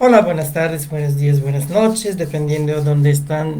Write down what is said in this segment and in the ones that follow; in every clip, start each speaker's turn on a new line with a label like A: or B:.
A: Hola, buenas tardes, buenos días, buenas noches, dependiendo de dónde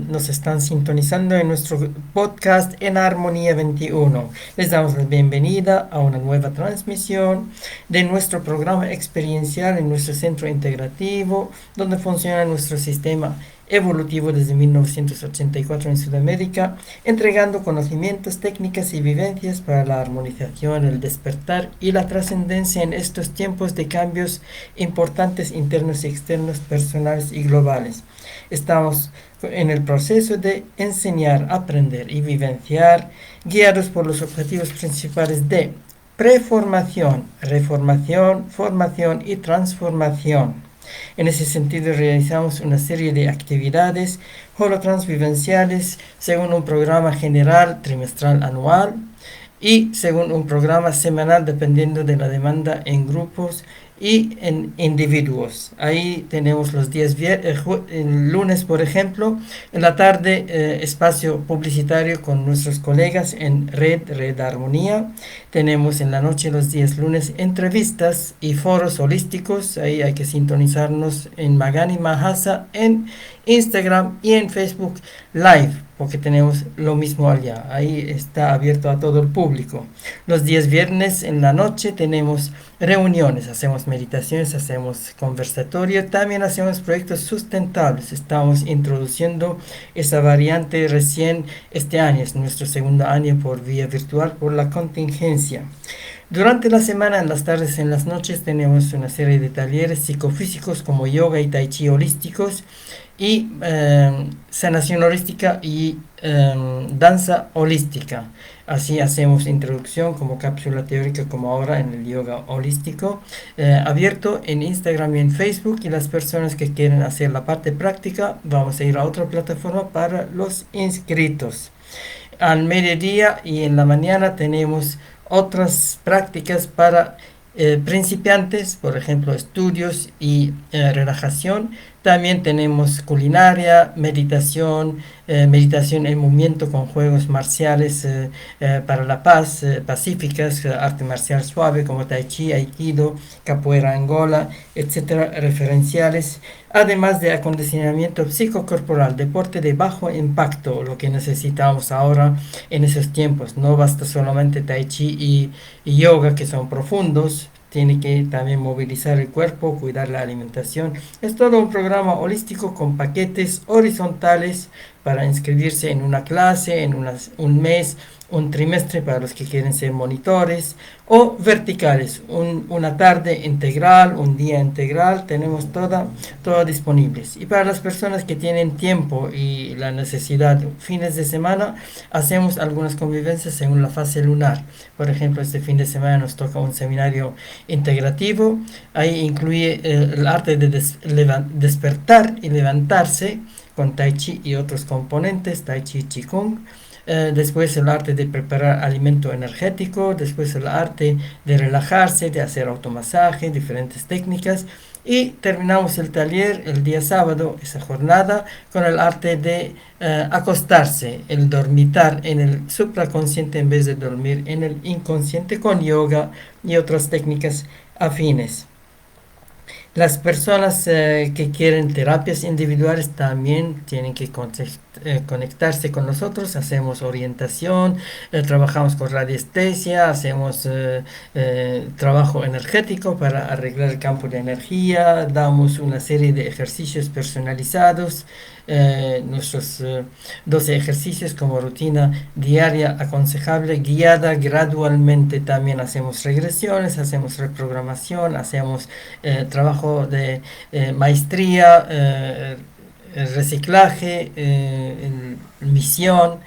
A: nos están sintonizando en nuestro podcast en Armonía 21. Les damos la bienvenida a una nueva transmisión de nuestro programa experiencial en nuestro centro integrativo, donde funciona nuestro sistema evolutivo desde 1984 en Sudamérica, entregando conocimientos, técnicas y vivencias para la armonización, el despertar y la trascendencia en estos tiempos de cambios importantes internos y externos, personales y globales. Estamos en el proceso de enseñar, aprender y vivenciar, guiados por los objetivos principales de preformación, reformación, formación y transformación. En ese sentido, realizamos una serie de actividades holotransvivenciales según un programa general, trimestral, anual y según un programa semanal dependiendo de la demanda en grupos y en individuos. Ahí tenemos los días el lunes, por ejemplo, en la tarde espacio publicitario con nuestros colegas en Red Armonía. Tenemos en la noche los días lunes entrevistas y foros holísticos. Ahí hay que sintonizarnos en Magani Mahasa en Instagram y en Facebook Live, porque tenemos lo mismo allá. Ahí está abierto a todo el público. Los días viernes en la noche tenemos reuniones, hacemos meditaciones, hacemos conversatorio, también hacemos proyectos sustentables. Estamos introduciendo esa variante recién este año, es nuestro segundo año por vía virtual por la contingencia. Durante la semana, en las tardes y en las noches, tenemos una serie de talleres psicofísicos como yoga y tai chi holísticos y sanación holística y danza holística. Así hacemos introducción como cápsula teórica como ahora en el yoga holístico, abierto en Instagram y en Facebook, y las personas que quieren hacer la parte práctica vamos a ir a otra plataforma para los inscritos. Al mediodía y en la mañana tenemos otras prácticas para principiantes, por ejemplo, estudios y relajación. También tenemos culinaria, meditación, meditación en movimiento con juegos marciales para la paz, pacíficas, arte marcial suave como tai chi, aikido, capoeira angola, etcétera, referenciales. Además de acondicionamiento psicocorporal, deporte de bajo impacto, lo que necesitamos ahora en esos tiempos. No basta solamente tai chi y yoga, que son profundos. Tiene que también movilizar el cuerpo, cuidar la alimentación. Es todo un programa holístico con paquetes horizontales para inscribirse en una clase, en un mes, un trimestre para los que quieren ser monitores, o verticales, una tarde integral, un día integral, tenemos todo disponibles. Y para las personas que tienen tiempo y la necesidad, fines de semana, hacemos algunas convivencias según la fase lunar. Por ejemplo, este fin de semana nos toca un seminario integrativo. Ahí incluye el arte de despertar y levantarse con Tai Chi y otros componentes, Tai Chi y Qigong. Después el arte de preparar alimento energético, después el arte de relajarse, de hacer automasaje, diferentes técnicas, y terminamos el taller el día sábado, esa jornada, con el arte de acostarse, el dormitar en el supraconsciente en vez de dormir en el inconsciente, con yoga y otras técnicas afines. Las personas que quieren terapias individuales también tienen que conectarse con nosotros. Hacemos orientación, trabajamos con radiestesia, hacemos trabajo energético para arreglar el campo de energía, damos una serie de ejercicios personalizados, nuestros 12 ejercicios como rutina diaria aconsejable, guiada gradualmente. También hacemos regresiones, hacemos reprogramación, hacemos trabajo de maestría, reciclaje, misión,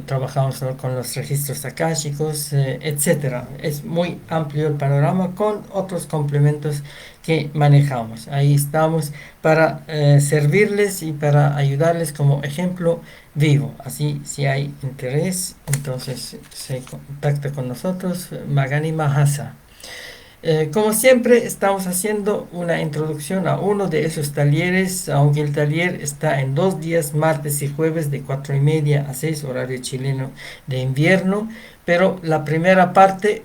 A: trabajamos con los registros akáshicos, etcétera. Es muy amplio el panorama con otros complementos que manejamos. Ahí estamos para servirles y para ayudarles como ejemplo vivo. Así, si hay interés, entonces se contacta con nosotros, Magani Mahasa. Como siempre, estamos haciendo una introducción a uno de esos talleres, aunque el taller está en 2 días, martes y jueves, de 4:30 a 6, horario chileno de invierno, pero la primera parte,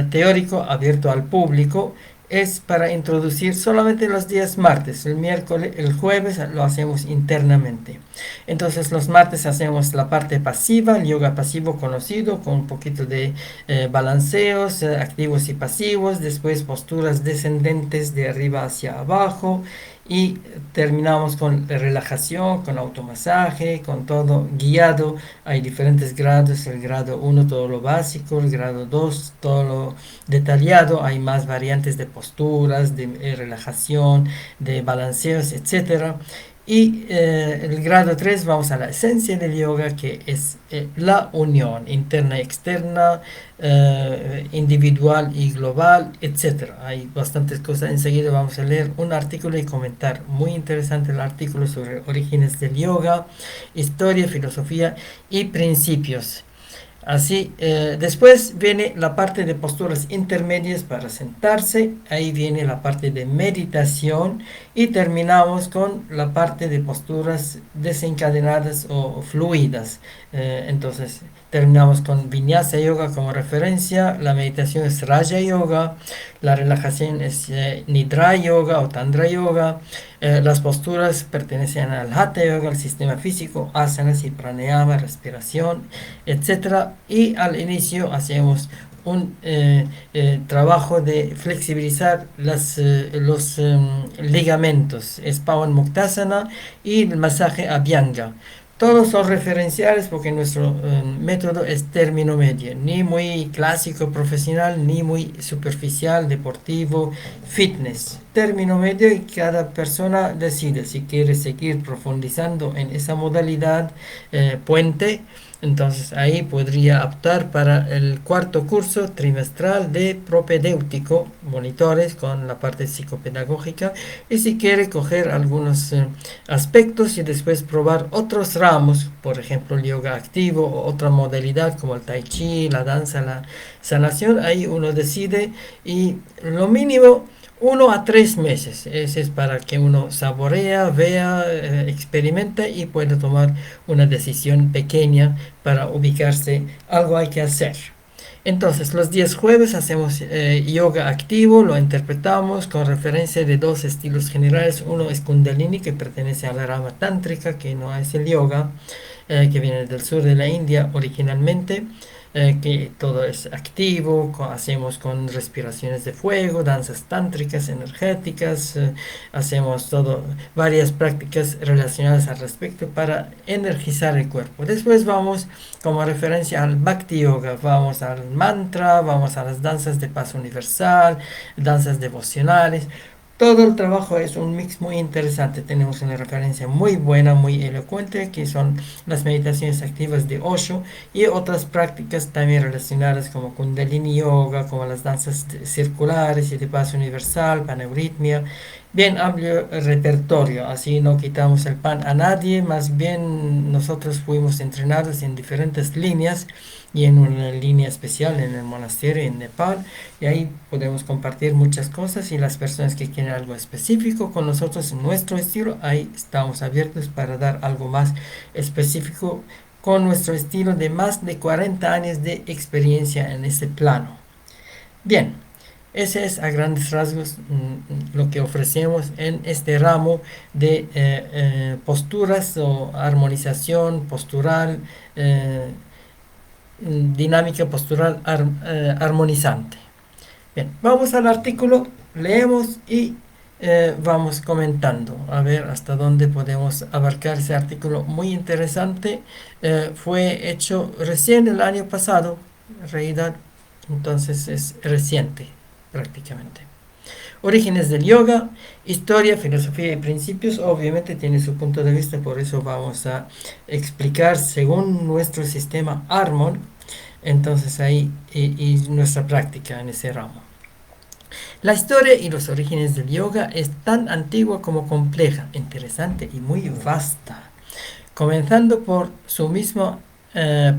A: teórico, abierto al público, es para introducir solamente los días martes. El miércoles, el jueves lo hacemos internamente. Entonces los martes hacemos la parte pasiva, el yoga pasivo conocido, con un poquito de balanceos activos y pasivos, después posturas descendentes de arriba hacia abajo, y terminamos con relajación, con automasaje, con todo guiado. Hay diferentes grados: el grado 1 todo lo básico, el grado 2 todo lo detallado. Hay más variantes de posturas, de relajación, de balanceos, etcétera. Y el grado 3 vamos a la esencia del yoga, que es la unión interna y externa, individual y global, etcétera. Hay bastantes cosas. Enseguida vamos a leer un artículo y comentar. Muy interesante el artículo sobre orígenes del yoga, historia, filosofía y principios. Así, después viene la parte de posturas intermedias para sentarse. Ahí viene la parte de meditación, y terminamos con la parte de posturas desencadenadas o fluidas. Entonces terminamos con Vinyasa Yoga como referencia. La meditación es Raja Yoga. La relajación es Nidra Yoga o Tandra Yoga. Las posturas pertenecen al Hatha Yoga, al sistema físico, asanas y pranayama, respiración, etcétera. Y al inicio hacemos un trabajo de flexibilizar los ligamentos, es Pawan Muktasana, y el masaje Abhyanga. Todos son referenciales porque nuestro método es término medio, ni muy clásico profesional, ni muy superficial, deportivo, fitness. Término medio, y cada persona decide si quiere seguir profundizando en esa modalidad puente. Entonces ahí podría optar para el cuarto curso trimestral de propedéutico, monitores con la parte psicopedagógica, y si quiere coger algunos aspectos y después probar otros ramos, por ejemplo el yoga activo o otra modalidad como el tai chi, la danza, la sanación, ahí uno decide. Y lo mínimo 1 a 3 meses. Ese es para que uno saborea, vea, experimenta y pueda tomar una decisión pequeña para ubicarse. Algo hay que hacer. Entonces, los días jueves hacemos yoga activo, lo interpretamos con referencia de dos estilos generales. Uno es Kundalini, que pertenece a la rama tántrica, que no es el yoga, que viene del sur de la India originalmente. Que todo es activo, hacemos con respiraciones de fuego, danzas tántricas energéticas, hacemos varias prácticas relacionadas al respecto para energizar el cuerpo. Después vamos como referencia al Bhakti Yoga, vamos al mantra, vamos a las danzas de paz universal, danzas devocionales. Todo el trabajo es un mix muy interesante. Tenemos una referencia muy buena, muy elocuente, que son las meditaciones activas de Osho, y otras prácticas también relacionadas como Kundalini Yoga, como las danzas circulares y de paz universal, paneuritmia. Bien amplio repertorio, así no quitamos el pan a nadie, más bien nosotros fuimos entrenados en diferentes líneas, y en una línea especial en el monasterio en Nepal, y ahí podemos compartir muchas cosas, y las personas que quieren algo específico con nosotros en nuestro estilo, ahí estamos abiertos para dar algo más específico con nuestro estilo de más de 40 años de experiencia en ese plano. Bien, ese es a grandes rasgos lo que ofrecemos en este ramo de posturas o armonización postural, dinámica postural armonizante. Bien, vamos al artículo, leemos y vamos comentando a ver hasta dónde podemos abarcar ese artículo muy interesante. Fue hecho recién el año pasado, en realidad, entonces es reciente prácticamente. Orígenes del yoga, historia, filosofía y principios. Obviamente tiene su punto de vista, por eso vamos a explicar según nuestro sistema Armon. Entonces ahí y nuestra práctica en ese ramo. La historia y los orígenes del yoga es tan antigua como compleja, interesante y muy vasta. Comenzando por su misma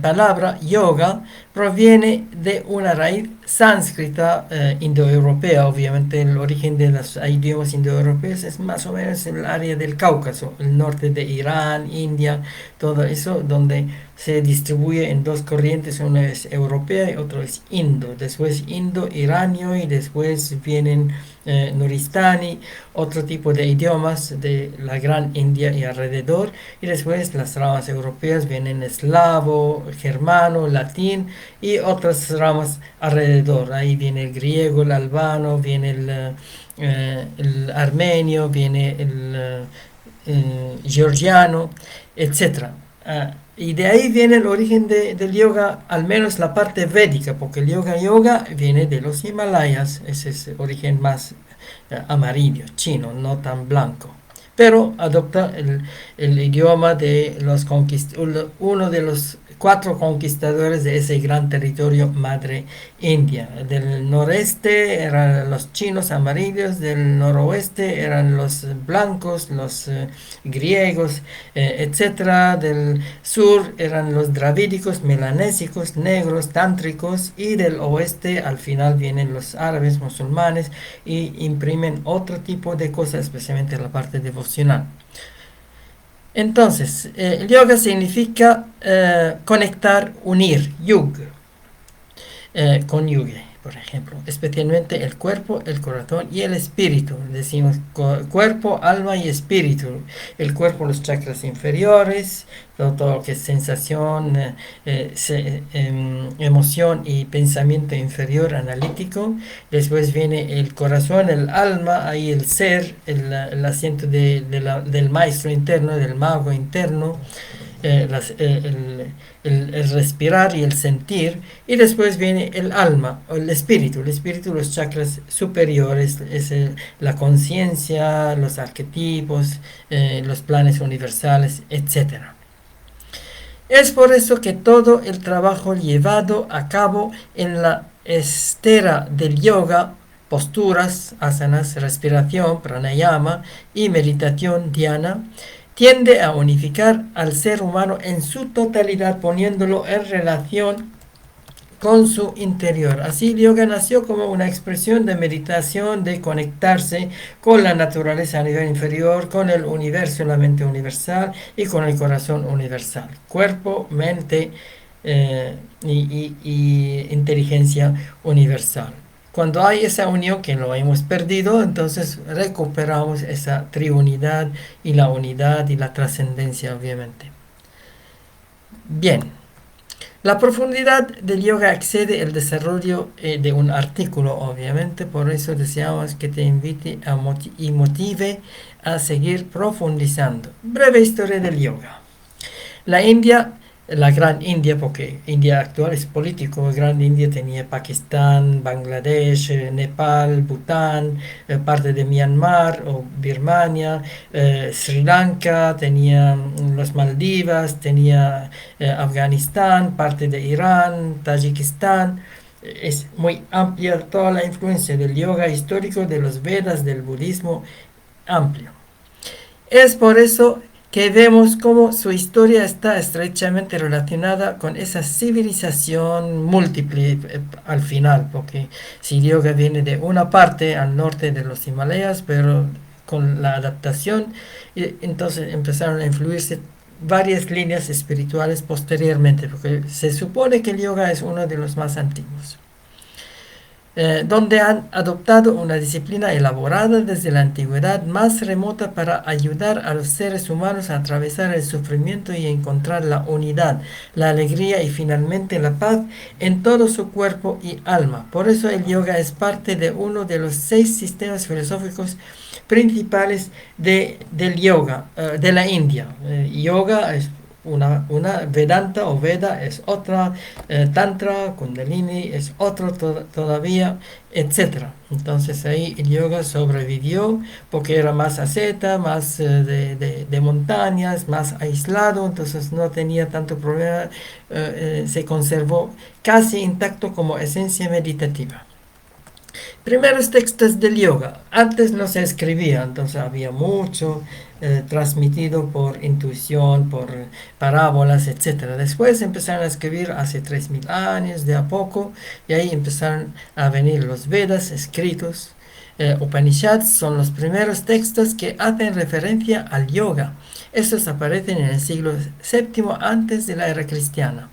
A: palabra, yoga proviene de una raíz sánscrita indoeuropea. Obviamente el origen de los idiomas indoeuropeos es más o menos en el área del Cáucaso, el norte de Irán, India, todo eso, donde se distribuye en dos corrientes, una es europea y otra es indo, después indo-iranio y después vienen Nuristani, otro tipo de idiomas de la Gran India y alrededor, y después las ramas europeas vienen eslavo, germano, latín y otras ramas alrededor. Ahí viene el griego, el albano, viene el armenio, viene el georgiano, etcétera. Y de ahí viene el origen del yoga, al menos la parte védica, porque el yoga viene de los Himalayas, ese es el origen más amarillo, chino, no tan blanco. Pero adopta el idioma de los uno de los cuatro conquistadores de ese gran territorio madre India. Del noreste eran los chinos amarillos, del noroeste eran los blancos, los griegos, etcétera. Del sur eran los dravídicos, melanésicos, negros, tántricos, y del oeste al final vienen los árabes, musulmanes, y imprimen otro tipo de cosas, especialmente la parte devocional. Entonces, el yoga significa conectar, unir, cónyuge, por ejemplo, especialmente el cuerpo, el corazón y el espíritu. Decimos cuerpo, alma y espíritu. El cuerpo, los chakras inferiores, todo lo que es sensación, emoción y pensamiento inferior analítico. Después viene el corazón, el alma, ahí el ser, el asiento del maestro interno, del mago interno. El respirar y el sentir, y después viene el alma, o el espíritu, los chakras superiores, es la conciencia, los arquetipos, los planes universales, etcétera. Es por eso que todo el trabajo llevado a cabo en la estera del yoga, posturas, asanas, respiración, pranayama y meditación dhyana, tiende a unificar al ser humano en su totalidad, poniéndolo en relación con su interior. Así el yoga nació como una expresión de meditación, de conectarse con la naturaleza a nivel inferior, con el universo, la mente universal, y con el corazón universal. Cuerpo, mente y inteligencia universal. Cuando hay esa unión que lo hemos perdido, entonces recuperamos esa triunidad y la unidad y la trascendencia, obviamente. Bien, la profundidad del yoga excede el desarrollo de un artículo, obviamente, por eso deseamos que te invite y motive a seguir profundizando. Breve historia del yoga. La India, la Gran India, porque India actual es político, Gran India tenía Pakistán, Bangladesh, Nepal, Bután, parte de Myanmar o Birmania, Sri Lanka, tenía las Maldivas, tenía Afganistán, parte de Irán, Tayikistán. Es muy amplia toda la influencia del yoga histórico, de los Vedas, del budismo, amplio. Es por eso que vemos cómo su historia está estrechamente relacionada con esa civilización múltiple al final, porque si yoga viene de una parte al norte de los Himalayas, pero con la adaptación, entonces empezaron a influirse varias líneas espirituales posteriormente, porque se supone que el yoga es uno de los más antiguos. Donde han adoptado una disciplina elaborada desde la antigüedad más remota para ayudar a los seres humanos a atravesar el sufrimiento y encontrar la unidad, la alegría y finalmente la paz en todo su cuerpo y alma. Por eso el yoga es parte de uno de los 6 sistemas filosóficos principales del yoga, de la India. Yoga es una Vedanta o Veda es otra, Tantra, Kundalini es otro todavía, etcétera. Entonces ahí el yoga sobrevivió porque era más asceta, más de montañas, más aislado, entonces no tenía tanto problema, se conservó casi intacto como esencia meditativa. Primeros textos del yoga. Antes no se escribía, entonces había mucho transmitido por intuición, por parábolas, etcétera. Después empezaron a escribir hace 3000 años, de a poco, y ahí empezaron a venir los Vedas escritos. Upanishads son los primeros textos que hacen referencia al yoga. Estos aparecen en el siglo VII antes de la era cristiana.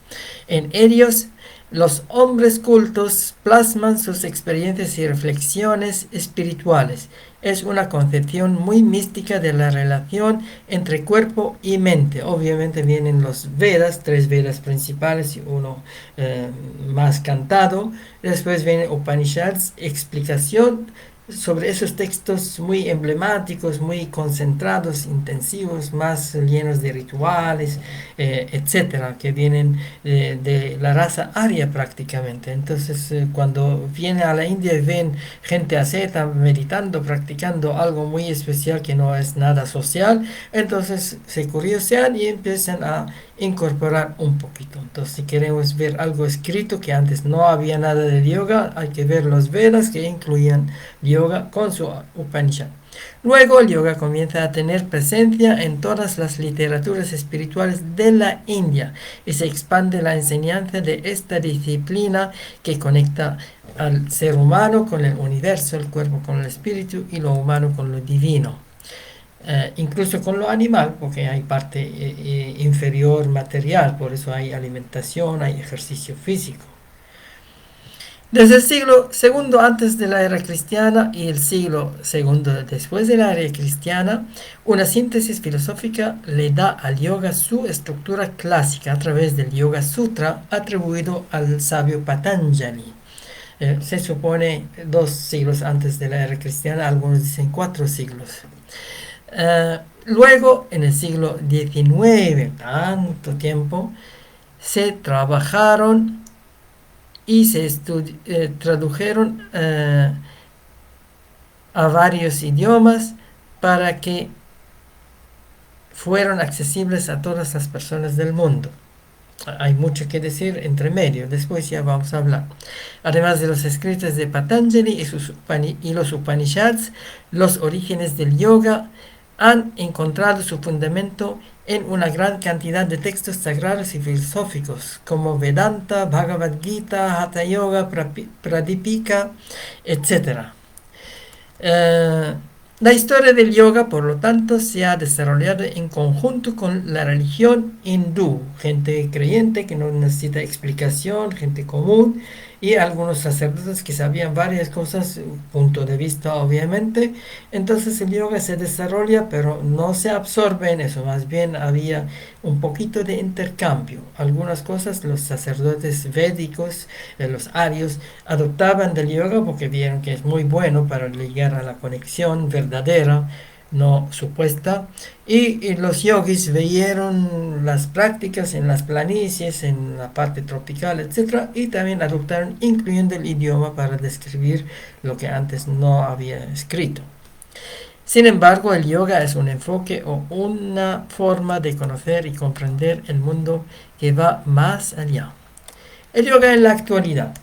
A: En ellos los hombres cultos plasman sus experiencias y reflexiones espirituales. Es una concepción muy mística de la relación entre cuerpo y mente. Obviamente vienen los Vedas, 3 Vedas principales y uno más cantado. Después viene Upanishads, explicación sobre esos textos muy emblemáticos, muy concentrados, intensivos, más llenos de rituales, etcétera, que vienen de la raza aria prácticamente. Entonces, cuando viene a la India y ven gente asceta meditando, practicando algo muy especial que no es nada social, entonces se curiosean y empiezan a incorporar un poquito. Entonces, si queremos ver algo escrito que antes no había nada de yoga, hay que ver los Vedas que incluían yoga con su Upanishad. Luego el yoga comienza a tener presencia en todas las literaturas espirituales de la India y se expande la enseñanza de esta disciplina que conecta al ser humano con el universo, el cuerpo con el espíritu y lo humano con lo divino. Incluso con lo animal, porque hay parte inferior material, por eso hay alimentación, hay ejercicio físico. Desde el siglo II antes de la era cristiana y el siglo II después de la era cristiana, una síntesis filosófica le da al yoga su estructura clásica a través del Yoga Sutra atribuido al sabio Patanjali. Se supone 2 siglos antes de la era cristiana, algunos dicen 4 siglos. Luego, en el siglo XIX, tanto tiempo, se trabajaron y se tradujeron a varios idiomas para que fueran accesibles a todas las personas del mundo. Hay mucho que decir entre medio, después ya vamos a hablar. Además de los escritos de Patanjali y los Upanishads, los orígenes del yoga han encontrado su fundamento en una gran cantidad de textos sagrados y filosóficos, como Vedanta, Bhagavad Gita, Hatha Yoga, Pradipika, etc. La historia del yoga, por lo tanto, se ha desarrollado en conjunto con la religión hindú, gente creyente que no necesita explicación, gente común, y algunos sacerdotes que sabían varias cosas, punto de vista obviamente. Entonces el yoga se desarrolla, pero no se absorbe en eso, más bien había un poquito de intercambio. Algunas cosas los sacerdotes védicos, los arios, adoptaban del yoga porque vieron que es muy bueno para llegar a la conexión verdadera, no supuesta, y los yogis veían las prácticas en las planicies, en la parte tropical, etc., y también adoptaron, incluyendo el idioma, para describir lo que antes no había escrito. Sin embargo, el yoga es un enfoque o una forma de conocer y comprender el mundo que va más allá. El yoga en la actualidad.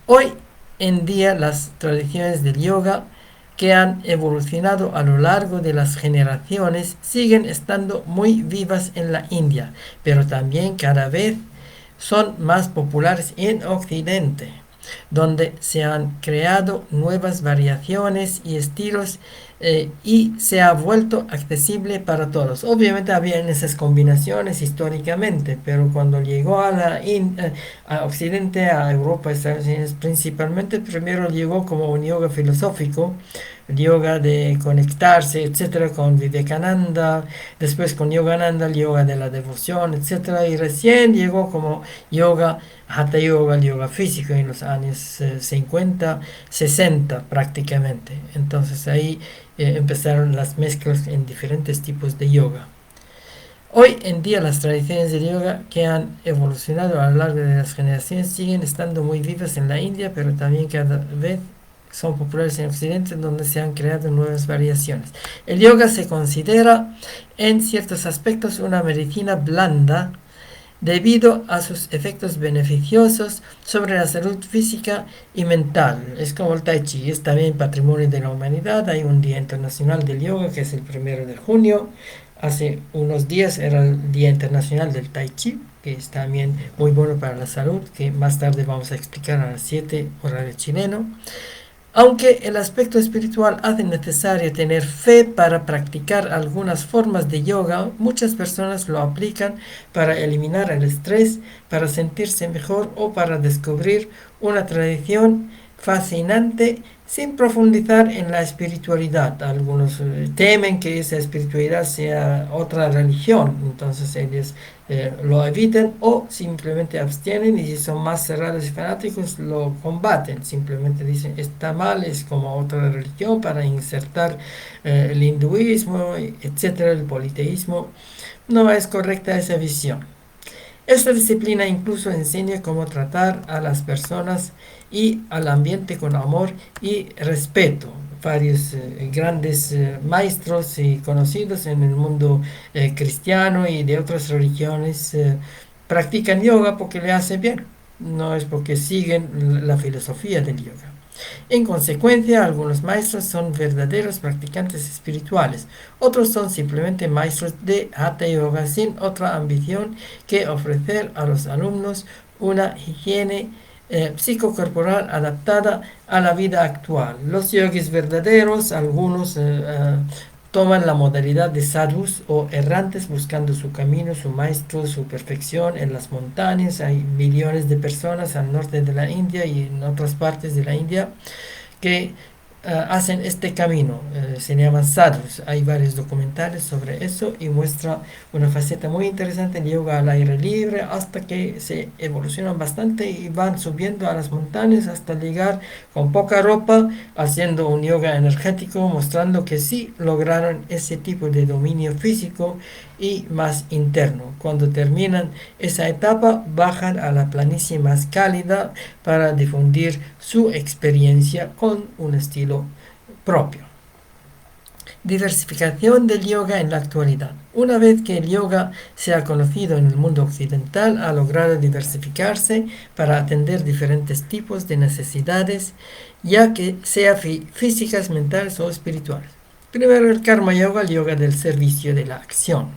A: Hoy en día las tradiciones del yoga que han evolucionado a lo largo de las generaciones siguen estando muy vivas en la India, pero también cada vez son más populares en Occidente, donde se han creado nuevas variaciones y estilos y se ha vuelto accesible para todos. Obviamente había esas combinaciones históricamente, pero cuando llegó a Occidente, a Europa, Estados Unidos principalmente, primero llegó como un yoga filosófico, el yoga de conectarse, etcétera, con Vivekananda, después con Yogananda, el yoga de la devoción, etcétera, y recién llegó como yoga, Hatha Yoga, el yoga físico en los años 50, 60 prácticamente. Entonces ahí empezaron las mezclas en diferentes tipos de yoga. Hoy en día las tradiciones de yoga que han evolucionado a lo largo de las generaciones siguen estando muy vivas en la India, pero también cada vez son populares en Occidente, donde se han creado nuevas variaciones. El yoga se considera en ciertos aspectos una medicina blanda debido a sus efectos beneficiosos sobre la salud física y mental. Es como el Tai Chi, es también patrimonio de la humanidad. Hay un Día Internacional del Yoga que es el 1 de junio. Hace unos días era el Día Internacional del Tai Chi, que es también muy bueno para la salud, que más tarde vamos a explicar a las 7 horario chileno. Aunque el aspecto espiritual hace necesario tener fe para practicar algunas formas de yoga, muchas personas lo aplican para eliminar el estrés, para sentirse mejor o para descubrir una tradición fascinante sin profundizar en la espiritualidad. Algunos temen que esa espiritualidad sea otra religión, entonces ellos lo evitan o simplemente abstienen, y si son más cerrados y fanáticos lo combaten, simplemente dicen está mal, es como otra religión, para insertar el hinduismo, etcétera, el politeísmo. No es correcta esa visión. Esta disciplina incluso enseña cómo tratar a las personas y al ambiente con amor y respeto. Varios grandes maestros y conocidos en el mundo cristiano y de otras religiones practican yoga porque le hace bien, no es porque siguen la filosofía del yoga. En consecuencia, algunos maestros son verdaderos practicantes espirituales, otros son simplemente maestros de Hatha Yoga sin otra ambición que ofrecer a los alumnos una higiene psicocorporal adaptada a la vida actual. Los yogis verdaderos, algunos toman la modalidad de sadhus o errantes buscando su camino, su maestro, su perfección en las montañas. Hay millones de personas al norte de la India y en otras partes de la India que hacen este camino, se llaman sadhus. Hay varios documentales sobre eso y muestra una faceta muy interesante del yoga al aire libre hasta que se evolucionan bastante y van subiendo a las montañas hasta llegar con poca ropa haciendo un yoga energético, mostrando que sí lograron ese tipo de dominio físico y más interno. Cuando terminan esa etapa bajan a la planicie más cálida para difundir su experiencia con un estilo propio. Diversificación del yoga en la actualidad. Una vez que el yoga se ha conocido en el mundo occidental, ha logrado diversificarse para atender diferentes tipos de necesidades, ya que sea físicas, mentales o espirituales. Primero el Karma Yoga, el yoga del servicio, de la acción.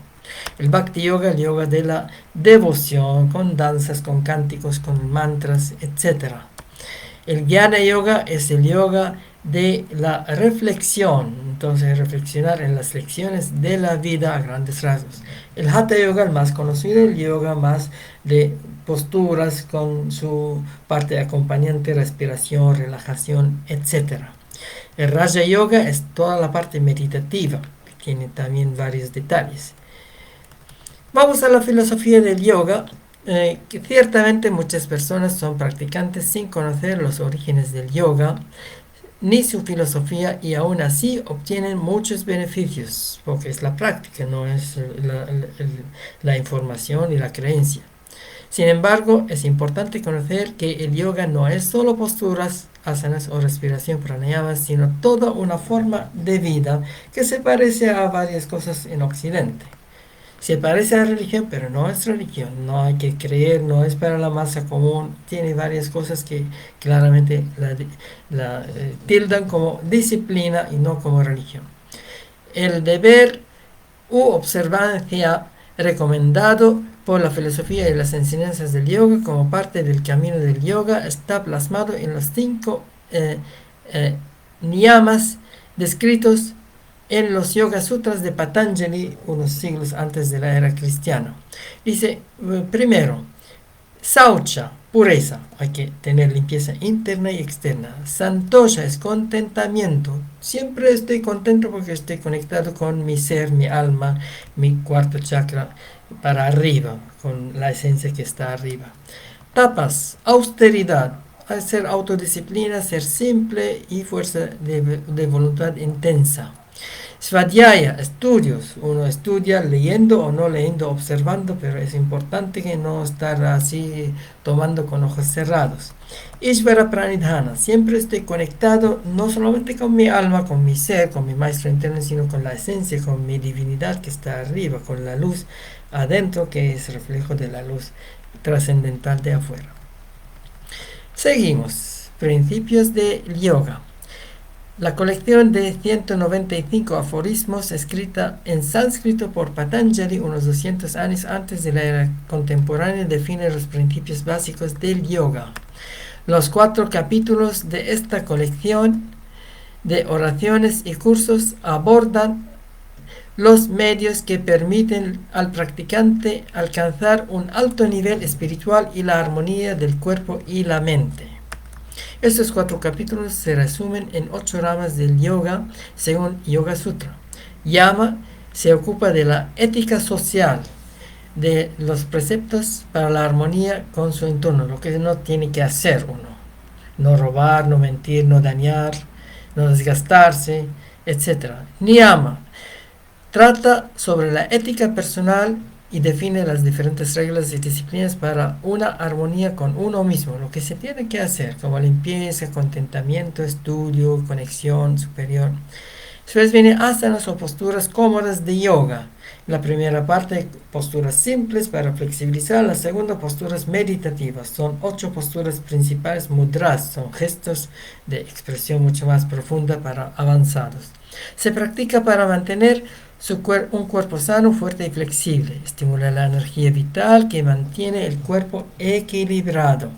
A: El Bhakti Yoga, el yoga de la devoción, con danzas, con cánticos, con mantras, etc. El Jnana Yoga es el yoga de la reflexión, entonces reflexionar en las lecciones de la vida a grandes rasgos. El Hatha Yoga, el más conocido, el yoga más de posturas con su parte acompañante, respiración, relajación, etc. El Raja Yoga es toda la parte meditativa, que tiene también varios detalles. Vamos a la filosofía del yoga, que ciertamente muchas personas son practicantes sin conocer los orígenes del yoga ni su filosofía y aún así obtienen muchos beneficios, porque es la práctica, no es la información y la creencia. Sin embargo, es importante conocer que el yoga no es solo posturas, asanas o respiración pranayamas, sino toda una forma de vida que se parece a varias cosas en Occidente. Se parece a la religión, pero no es religión, no hay que creer, no es para la masa común, tiene varias cosas que claramente la tildan como disciplina y no como religión. El deber u observancia recomendado por la filosofía y las enseñanzas del yoga como parte del camino del yoga está plasmado en los 5 niyamas descritos en los Yoga Sutras de Patanjali unos siglos antes de la era cristiana. Dice, primero, Saucha, pureza, hay que tener limpieza interna y externa. Santosha es contentamiento, siempre estoy contento porque estoy conectado con mi ser, mi alma, mi cuarto chakra para arriba, con la esencia que está arriba. Tapas, austeridad, ser autodisciplina, ser simple y fuerza de voluntad intensa. Svadhyaya, estudios. Uno estudia leyendo o no leyendo, observando, pero es importante que no estar así tomando con ojos cerrados. Ishvara Pranidhana, siempre estoy conectado no solamente con mi alma, con mi ser, con mi maestro interno, sino con la esencia, con mi divinidad que está arriba, con la luz adentro que es reflejo de la luz trascendental de afuera. Seguimos. Principios de yoga. La colección de 195 aforismos escrita en sánscrito por Patanjali unos 200 años antes de la era contemporánea define los principios básicos del yoga. Los 4 capítulos de esta colección de oraciones y cursos abordan los medios que permiten al practicante alcanzar un alto nivel espiritual y la armonía del cuerpo y la mente. Estos 4 capítulos se resumen en 8 ramas del yoga según Yoga Sutra. Yama se ocupa de la ética social, de los preceptos para la armonía con su entorno, lo que no tiene que hacer uno. No robar, no mentir, no dañar, no desgastarse, etc. Niyama trata sobre la ética personal y define las diferentes reglas y disciplinas para una armonía con uno mismo, lo que se tiene que hacer, como limpieza, contentamiento, estudio, conexión superior. Después viene asanas o posturas cómodas de yoga. La primera parte, posturas simples para flexibilizar. La segunda, posturas meditativas. Son 8 posturas principales. Mudras son gestos de expresión mucho más profunda para avanzados. Se practica para mantener un cuerpo sano, fuerte y flexible. Estimula la energía vital que mantiene el cuerpo equilibrado.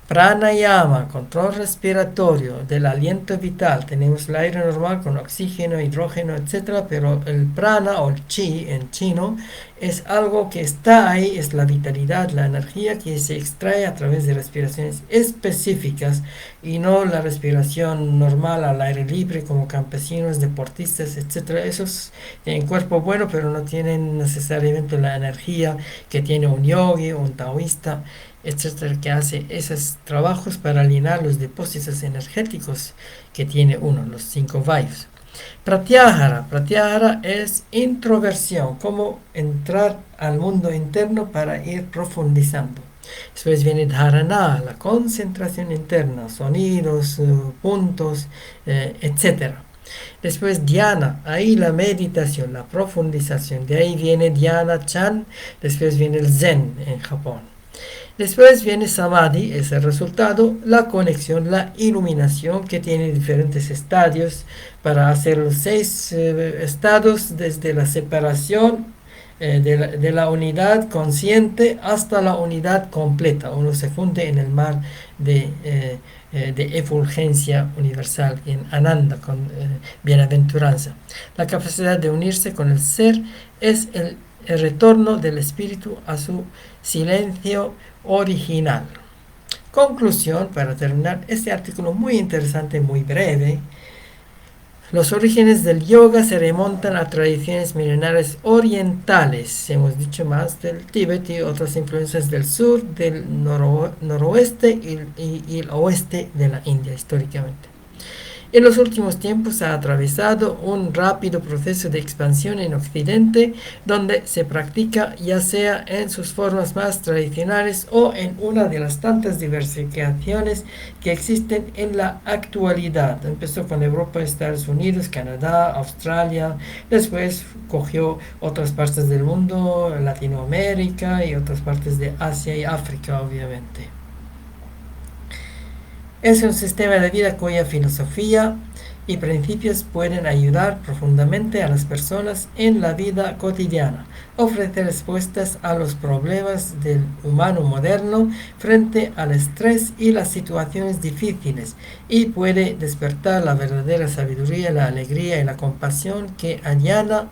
A: Pranayama, control respiratorio del aliento vital. Tenemos el aire normal con oxígeno, hidrógeno, etc. Pero el prana o el chi en chino es algo que está ahí, es la vitalidad, la energía que se extrae a través de respiraciones específicas y no la respiración normal al aire libre como campesinos, deportistas, etc. Esos tienen cuerpo bueno pero no tienen necesariamente la energía que tiene un yogi o un taoísta, etcétera, que hace esos trabajos para alinear los depósitos energéticos que tiene uno, los 5 vayus. Pratyahara es introversión, como entrar al mundo interno para ir profundizando. Después viene dharana, la concentración interna, sonidos, puntos, etc. Después dhyana, ahí la meditación, la profundización. De ahí viene dhyana chan, después viene el zen en Japón. Después viene samadhi, es el resultado, la conexión, la iluminación que tiene diferentes estadios para hacer los 6 estados desde la separación de la unidad consciente hasta la unidad completa. Uno se funde en el mar de efulgencia universal, en Ananda, con bienaventuranza. La capacidad de unirse con el ser es el retorno del espíritu a su silencio original. Conclusión, para terminar este artículo muy interesante, muy breve. Los orígenes del yoga se remontan a tradiciones milenarias orientales, hemos dicho más del Tíbet y otras influencias del sur, del noroeste y el oeste de la India históricamente. En los últimos tiempos ha atravesado un rápido proceso de expansión en Occidente, donde se practica ya sea en sus formas más tradicionales o en una de las tantas diversificaciones que existen en la actualidad. Empezó con Europa, Estados Unidos, Canadá, Australia, después cogió otras partes del mundo, Latinoamérica y otras partes de Asia y África, obviamente. Es un sistema de vida cuya filosofía y principios pueden ayudar profundamente a las personas en la vida cotidiana, ofrecer respuestas a los problemas del humano moderno frente al estrés y las situaciones difíciles, y puede despertar la verdadera sabiduría, la alegría y la compasión que allana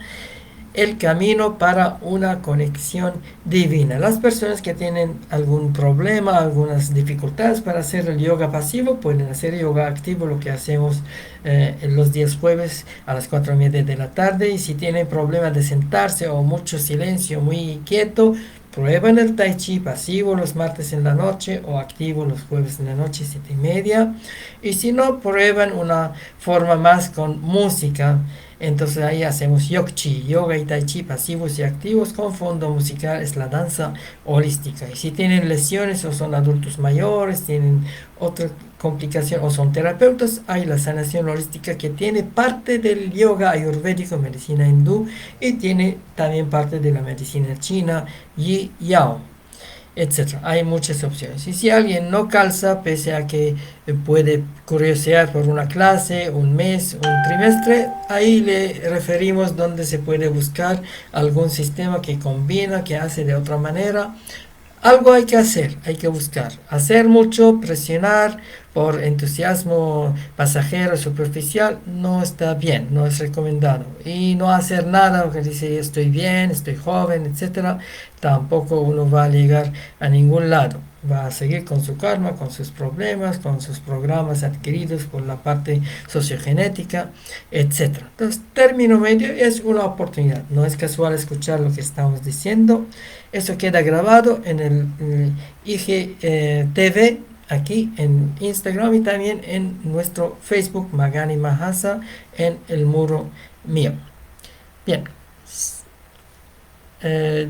A: el camino para una conexión divina. Las personas que tienen algún problema, algunas dificultades para hacer el yoga pasivo, pueden hacer yoga activo, lo que hacemos en los días jueves a las 4:30 de la tarde. Y si tienen problemas de sentarse o mucho silencio, muy quieto, prueban el tai chi pasivo los martes en la noche o activo los jueves en la noche, 7:30. Y si no, prueban una forma más con música Entonces ahí hacemos Yogchi, yoga y tai chi pasivos y activos con fondo musical, es la danza holística. Y si tienen lesiones o son adultos mayores, tienen otra complicación o son terapeutas, hay la sanación holística que tiene parte del yoga ayurvédico, medicina hindú, y tiene también parte de la medicina china, Yi Yao, etcétera. Hay muchas opciones. Y si alguien no calza, pese a que puede curiosear por una clase, un mes, un trimestre, ahí le referimos donde se puede buscar algún sistema que combina, que hace de otra manera. Algo hay que hacer, hay que buscar. Hacer mucho, presionar por entusiasmo pasajero, superficial, no está bien, no es recomendado. Y no hacer nada, porque dice estoy bien, estoy joven, etcétera, tampoco uno va a llegar a ningún lado. Va a seguir con su karma, con sus problemas, con sus programas adquiridos por la parte sociogenética, etcétera. Entonces, término medio es una oportunidad. No es casual escuchar lo que estamos diciendo. Eso queda grabado en el IGTV, aquí en Instagram, y también en nuestro Facebook Magani Mahasa, en el muro mío. Bien,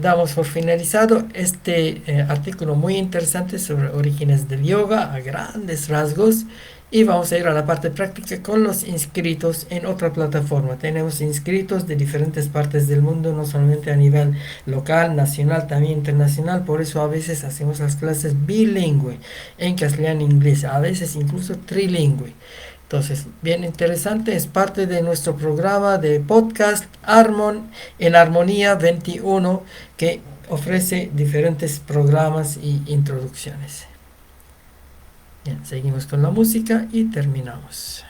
A: damos por finalizado este artículo muy interesante sobre orígenes del yoga a grandes rasgos, y vamos a ir a la parte práctica con los inscritos en otra plataforma. Tenemos inscritos de diferentes partes del mundo, no solamente a nivel local, nacional, también internacional. Por eso a veces hacemos las clases bilingüe, en castellano e inglés, a veces incluso trilingüe. Entonces, bien interesante, es parte de nuestro programa de podcast en Armonía 21, que ofrece diferentes programas y introducciones. Bien, seguimos con la música y terminamos.